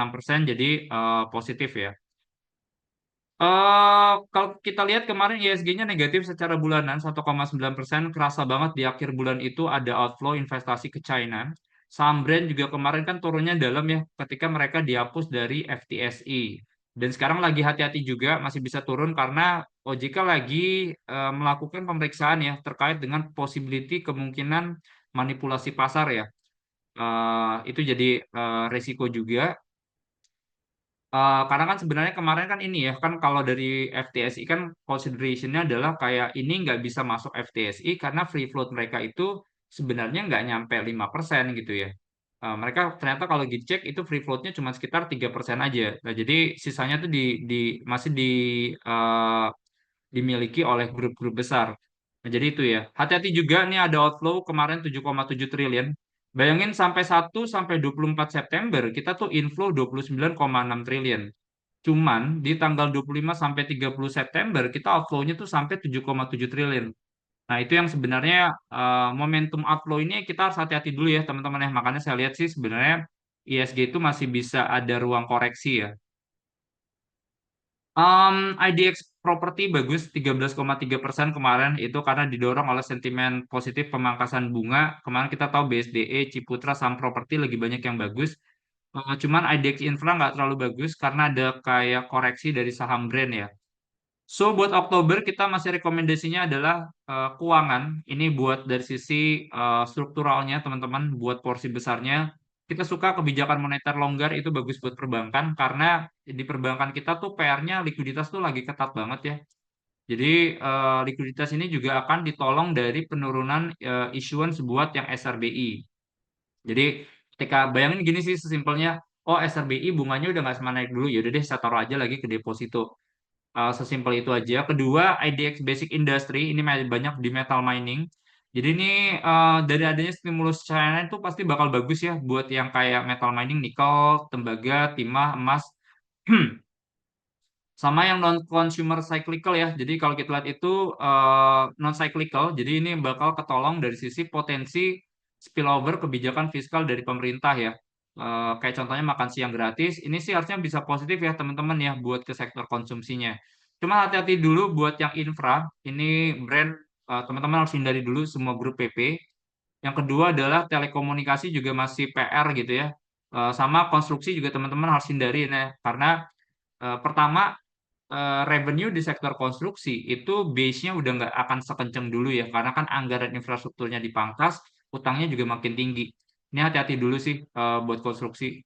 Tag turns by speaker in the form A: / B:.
A: 6%, jadi positif ya. Kalau kita lihat kemarin ISG-nya negatif secara bulanan 1,9%, kerasa banget di akhir bulan itu ada outflow investasi ke China. Saham Brand juga kemarin kan turunnya dalam ya ketika mereka dihapus dari FTSE. Dan sekarang lagi hati-hati juga masih bisa turun karena OJK lagi melakukan pemeriksaan ya terkait dengan possibility kemungkinan manipulasi pasar ya. Itu jadi resiko juga. Karena kan sebenarnya kemarin kan ini ya kan kalau dari FTSI kan consideration-nya adalah kayak ini nggak bisa masuk FTSI karena free float mereka itu sebenarnya nggak nyampe 5% gitu ya. Mereka ternyata kalau dicek itu free float-nya cuma sekitar 3% aja. Nah, jadi sisanya tuh masih eh, dimiliki oleh grup-grup besar. Nah, jadi itu ya. Hati-hati juga nih ada outflow kemarin 7,7 triliun. Bayangin sampai 1 sampai 24 September kita tuh inflow 29,6 triliun. Cuman di tanggal 25 sampai 30 September kita outflow-nya tuh sampai 7,7 triliun. Nah, itu yang sebenarnya momentum outflow ini kita harus hati-hati dulu ya teman-teman ya. Makanya saya lihat sih sebenarnya ISG itu masih bisa ada ruang koreksi ya. IDX Property bagus 13,3% kemarin itu karena didorong oleh sentimen positif pemangkasan bunga. Kemarin kita tahu BSDE, Ciputra, saham properti lagi banyak yang bagus. Cuman IDX Infra nggak terlalu bagus karena ada kayak koreksi dari saham brand ya. So buat Oktober kita masih rekomendasinya adalah keuangan. Ini buat dari sisi strukturalnya teman-teman, buat porsi besarnya. Kita suka kebijakan moneter longgar itu bagus buat perbankan karena di perbankan kita tuh PR-nya likuiditas tuh lagi ketat banget ya. Jadi likuiditas ini juga akan ditolong dari penurunan issuance buat yang SRBI. Jadi ketika bayangin gini sih sesimpelnya, oh SRBI bunganya udah nggak sama naik dulu, ya udah deh saya taruh aja lagi ke deposito. Sesimpel itu aja. Kedua, IDX Basic Industry ini banyak di metal mining. Jadi ini dari adanya stimulus China itu pasti bakal bagus ya buat yang kayak metal mining, nikel, tembaga, timah, emas, sama yang non consumer cyclical ya. Jadi kalau kita lihat itu non cyclical, jadi ini bakal ketolong dari sisi potensi spillover kebijakan fiskal dari pemerintah ya. Kayak contohnya makan siang gratis, ini sih harusnya bisa positif ya teman-teman ya buat ke sektor konsumsinya. Cuma hati-hati dulu buat yang infra, ini brand teman-teman harus hindari dulu semua grup PP. Yang kedua adalah telekomunikasi juga masih PR gitu ya. Sama konstruksi juga teman-teman harus hindari ya, karena pertama revenue di sektor konstruksi itu base-nya udah nggak akan sekencang dulu ya, karena kan anggaran infrastrukturnya dipangkas, utangnya juga makin tinggi. Ini hati-hati dulu sih buat konstruksi.